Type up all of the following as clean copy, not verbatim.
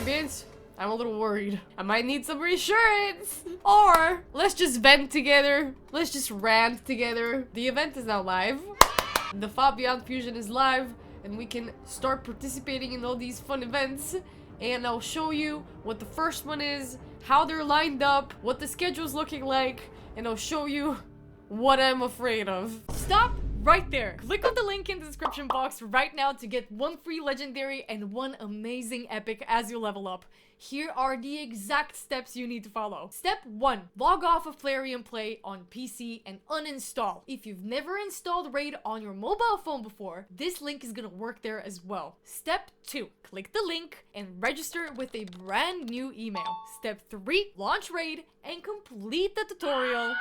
Champions, I'm a little worried. I might need some reassurance. Or let's just vent together. Let's just rant together. The event is now live. The FABIAN Fusion is live, and we can start participating in all these fun events. And I'll show you what the first one is, how they're lined up, what the schedule's looking like, and I'll show you what I'm afraid of. Stop right there. Click on the link in the description box right now to get 1 free legendary and 1 amazing epic as you level up. Here are the exact steps you need to follow. Step 1. Log off of FABIAN Play on PC and uninstall. If you've never installed Raid on your mobile phone before, this link is gonna work there as well. Step 2. Click the link and register with a brand new email. Step 3. Launch Raid and complete the tutorial.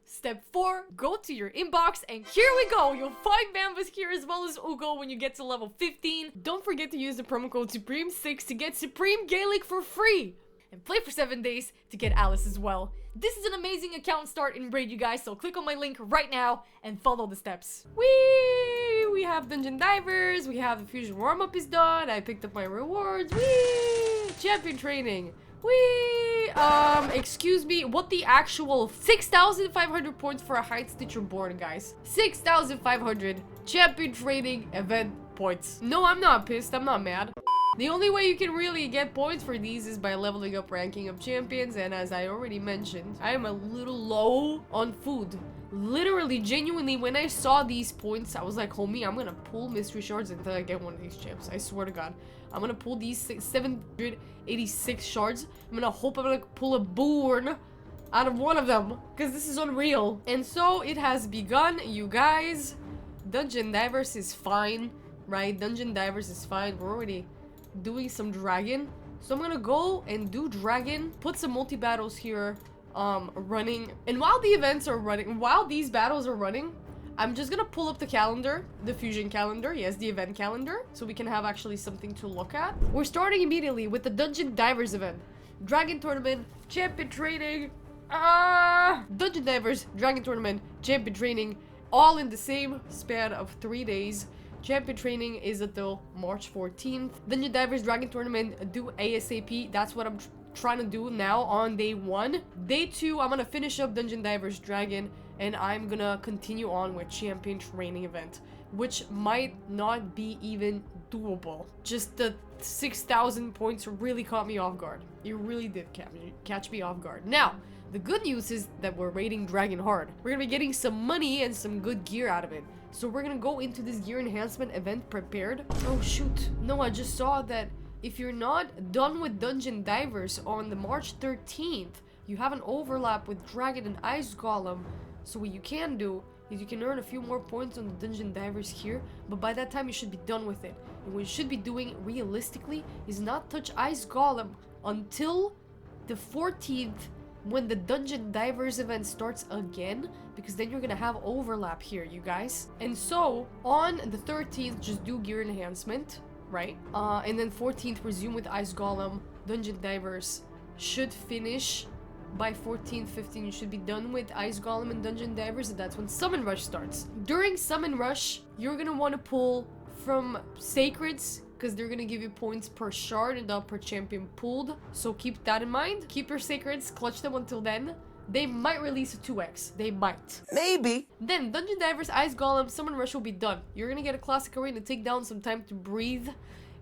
Step 4, go to your inbox, and here we go! You'll find Bambus here as well as Ugo when you get to level 15. Don't forget to use the promo code Supreme6 to get Supreme Gaelic for free! And play for 7 days to get Alice as well. This is an amazing account start in Raid, you guys, so click on my link right now and follow the steps. Whee! We have Dungeon Divers, we have the Fusion warm-up is done, I picked up my rewards, whee! Champion training. Excuse me, what the actual 6,500 points for a Heights Stitcher board, guys. 6,500 champion training event points. No, I'm not pissed, I'm not mad. The only way you can really get points for these is by leveling up ranking of champions, and as I already mentioned, I am a little low on food. Literally, genuinely, when I saw these points, I was like, homie, I'm gonna pull mystery shards until I get one of these champs. I swear to God. I'm gonna pull these 786 shards. I'm gonna hope I'm gonna pull a boon out of one of them, because this is unreal. And so it has begun, you guys. Dungeon Divers is fine, right? Dungeon Divers is fine. We're already doing some dragon, so I'm gonna go and do dragon, put some multi-battles here running, and while the events are running, while these battles are running, I'm just gonna pull up the calendar, the fusion calendar, yes, the event calendar, so we can have actually something to look at. We're starting immediately with the Dungeon Divers event. Dragon Tournament, Champion Training, Dungeon Divers, Dragon Tournament, Champion Training, all in the same span of 3 days. Champion Training is until March 14th. Dungeon Divers Dragon Tournament due ASAP. That's what I'm trying to do now on day 1. Day 2, I'm gonna finish up Dungeon Divers Dragon, and I'm gonna continue on with Champion Training event, which might not be even doable. Just the 6,000 points really caught me off guard. It really did catch me off guard. Now, the good news is that we're raiding Dragon hard. We're gonna be getting some money and some good gear out of it. So we're gonna go into this gear enhancement event prepared. Oh shoot. No, I just saw that if you're not done with Dungeon Divers on the March 13th, you have an overlap with Dragon and Ice Golem. So what you can do is you can earn a few more points on the Dungeon Divers here, but by that time you should be done with it. And what you should be doing realistically is not touch Ice Golem until the 14th, when the Dungeon Divers event starts again, because then you're gonna have overlap here, you guys. And so on the 13th, just do gear enhancement, right? And then 14th, resume with Ice Golem. Dungeon Divers should finish by 14th, 15th. You should be done with Ice Golem and Dungeon Divers, and that's when Summon Rush starts. During Summon Rush, you're gonna want to pull from Sacreds, because they're gonna give you points per shard and not per champion pulled. So keep that in mind. Keep your Sacreds, clutch them until then. They might release a 2x. They might. Maybe. Then Dungeon Divers, Ice Golem, Summon Rush will be done. You're gonna get a Classic Arena Takedown, some time to breathe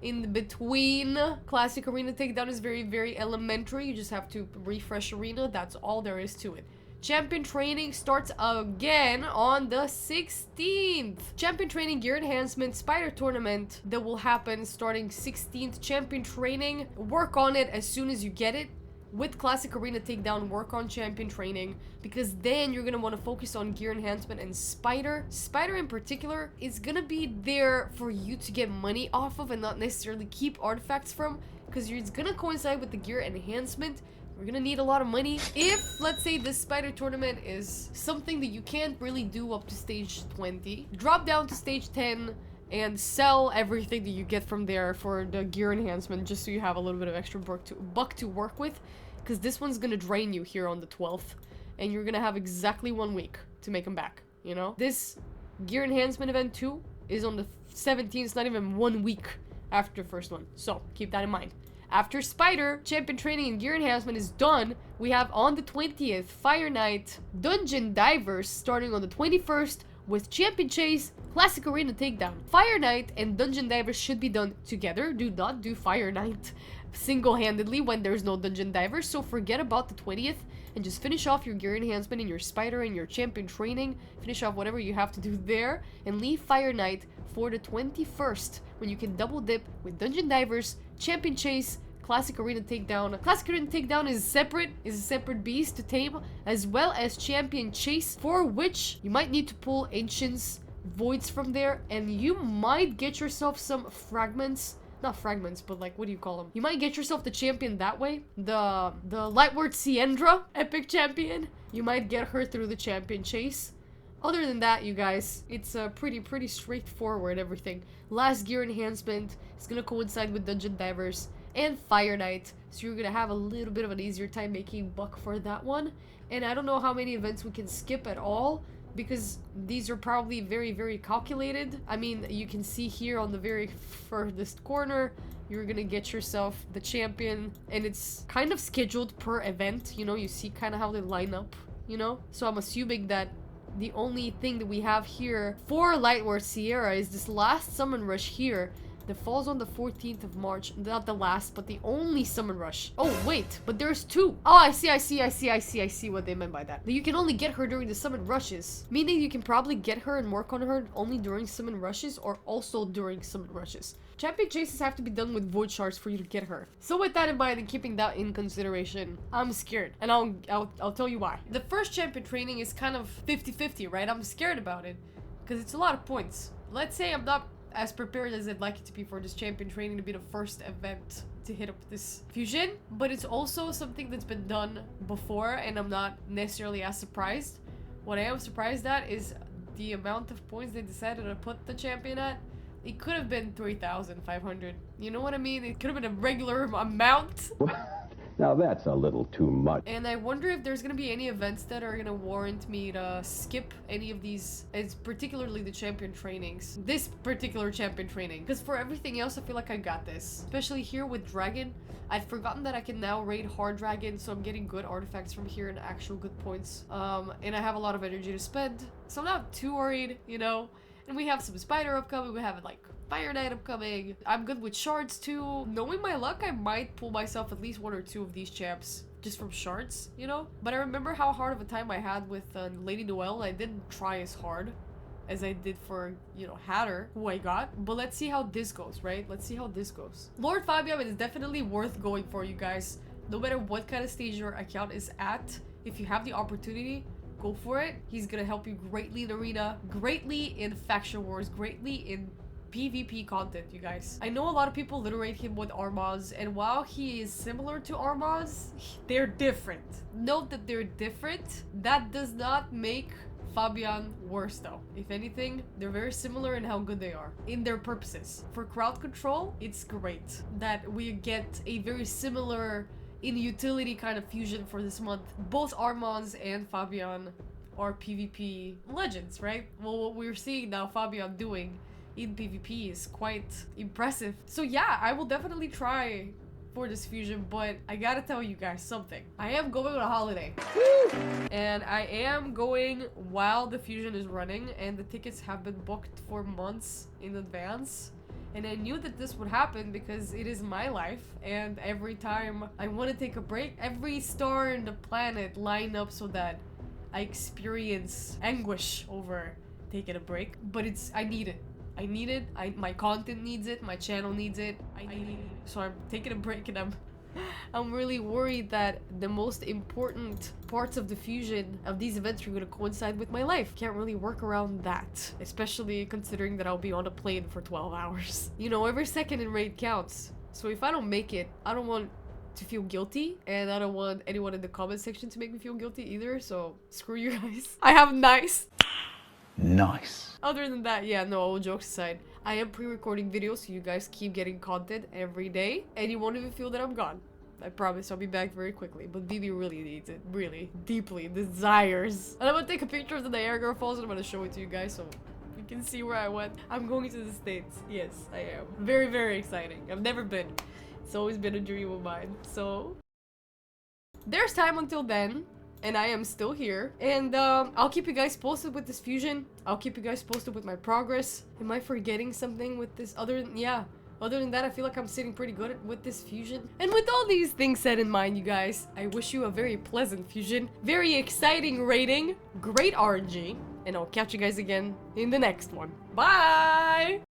in between. Classic Arena Takedown is very, very elementary. You just have to refresh Arena. That's all there is to it. Champion Training starts again on the 16th. Champion Training Gear Enhancement Spider Tournament that will happen starting 16th. Champion Training, work on it as soon as you get it. With Classic Arena Takedown, work on Champion Training, because then you're going to want to focus on Gear Enhancement and Spider. Spider in particular is going to be there for you to get money off of and not necessarily keep artifacts from, because it's going to coincide with the Gear Enhancement. We're gonna need a lot of money. If, let's say, this Spider Tournament is something that you can't really do up to stage 20, drop down to stage 10 and sell everything that you get from there for the gear enhancement, just so you have a little bit of extra buck to work with, because this one's gonna drain you here on the 12th, and you're gonna have exactly 1 week to make them back, you know? This gear enhancement event 2 is on the 17th, it's not even 1 week after the first one, so keep that in mind. After Spider, champion training and gear enhancement is done, we have on the 20th, Fire Knight, Dungeon Divers starting on the 21st with Champion Chase, Classic Arena Takedown. Fire Knight and Dungeon Divers should be done together. Do not do Fire Knight single-handedly when there's no Dungeon Divers, so forget about the 20th and just finish off your gear enhancement and your Spider and your champion training. Finish off whatever you have to do there and leave Fire Knight for the 21st when you can double dip with Dungeon Divers, Champion Chase, Classic Arena Takedown. Classic Arena Takedown is a separate beast to tame, as well as Champion Chase, for which you might need to pull Ancients, Voids from there, and you might get yourself some fragments. Not fragments, but like, what do you call them? You might get yourself the champion that way. The Lightward Siendra, epic champion. You might get her through the Champion Chase. Other than that, you guys, it's pretty straightforward, everything. Last gear enhancement is gonna coincide with Dungeon Divers and Fire Knight, so you're gonna have a little bit of an easier time making buck for that one. And I don't know how many events we can skip at all, because these are probably very calculated. I mean, you can see here on the very furthest corner, you're gonna get yourself the champion, and it's kind of scheduled per event, you know, you see kind of how they line up, you know? So I'm assuming that the only thing that we have here for Lightward Sierra is this last summon rush here that falls on the 14th of March. Not the last, but the only summon rush. Oh, wait, but there's two. Oh, I see what they meant by that. You can only get her during the summon rushes, meaning you can probably get her and work on her only during summon rushes or also during summon rushes. Champion chases have to be done with void shards for you to get her. So with that in mind and keeping that in consideration, I'm scared, and I'll tell you why. The first champion training is kind of 50-50, right? I'm scared about it because it's a lot of points. Let's say I'm not as prepared as I'd like it to be for this champion training to be the first event to hit up this fusion, but it's also something that's been done before, and I'm not necessarily as surprised. What I am surprised at is the amount of points they decided to put the champion at. It could have been 3,500. You know what I mean? It could have been a regular amount. Now that's a little too much. And I wonder if there's gonna be any events that are gonna warrant me to skip any of these, it's particularly the champion trainings. This particular champion training. Because for everything else, I feel like I got this. Especially here with Dragon. I'd forgotten that I can now raid Hard Dragon, so I'm getting good artifacts from here and actual good points. And I have a lot of energy to spend, so I'm not too worried, you know? And we have some Spider upcoming, we have like Fire Knight upcoming. I'm good with shards too. Knowing my luck, I might pull myself at least one or two of these champs just from shards, you know? But I remember how hard of a time I had with Lady Noelle. I didn't try as hard as I did for, you know, Hatter, who I got. But let's see how this goes, right? Let's see how this goes. Lord Fabian is definitely worth going for, you guys. No matter what kind of stage your account is at, if you have the opportunity, go for it. He's gonna help you greatly in arena, greatly in faction wars, greatly in PvP content, you guys. I know a lot of people literate him with Armaz, and while he is similar to Armaz, they're different. Note that they're different. That does not make Fabian worse though. If anything, they're very similar in how good they are in their purposes. For crowd control, it's great that we get a very similar in utility kind of fusion for this month. Both Armaz and Fabian are PvP legends, right? Well, what we're seeing now Fabian doing in PvP is quite impressive. So yeah, I will definitely try for this fusion, but I gotta tell you guys something. I am going on a holiday. And I am going while the fusion is running, and the tickets have been booked for months in advance. And I knew that this would happen because it is my life, and every time I want to take a break, every star in the planet line up so that I experience anguish over taking a break. But I need it. I need it. My content needs it. My channel needs it. I need it. So I'm taking a break, and I'm really worried that the most important parts of the fusion of these events are going to coincide with my life. Can't really work around that, especially considering that I'll be on a plane for 12 hours. You know, every second in raid counts. So if I don't make it, I don't want to feel guilty, and I don't want anyone in the comment section to make me feel guilty either, so screw you guys. I have nice. Other than that, yeah, no, all jokes aside, I am pre-recording videos so you guys keep getting content every day, and you won't even feel that I'm gone. I promise I'll be back very quickly, but Bibi really needs it, really, deeply, desires. And I'm gonna take a picture of the Niagara Falls and I'm gonna show it to you guys so you can see where I went. I'm going to the States. Yes, I am. Very exciting. I've never been. It's always been a dream of mine. So there's time until then, and I am still here. And I'll keep you guys posted with this fusion. I'll keep you guys posted with my progress. Am I forgetting something with this? Other than that, I feel like I'm sitting pretty good with this fusion. And with all these things set in mind, you guys, I wish you a very pleasant fusion, very exciting rating, great RNG, and I'll catch you guys again in the next one. Bye!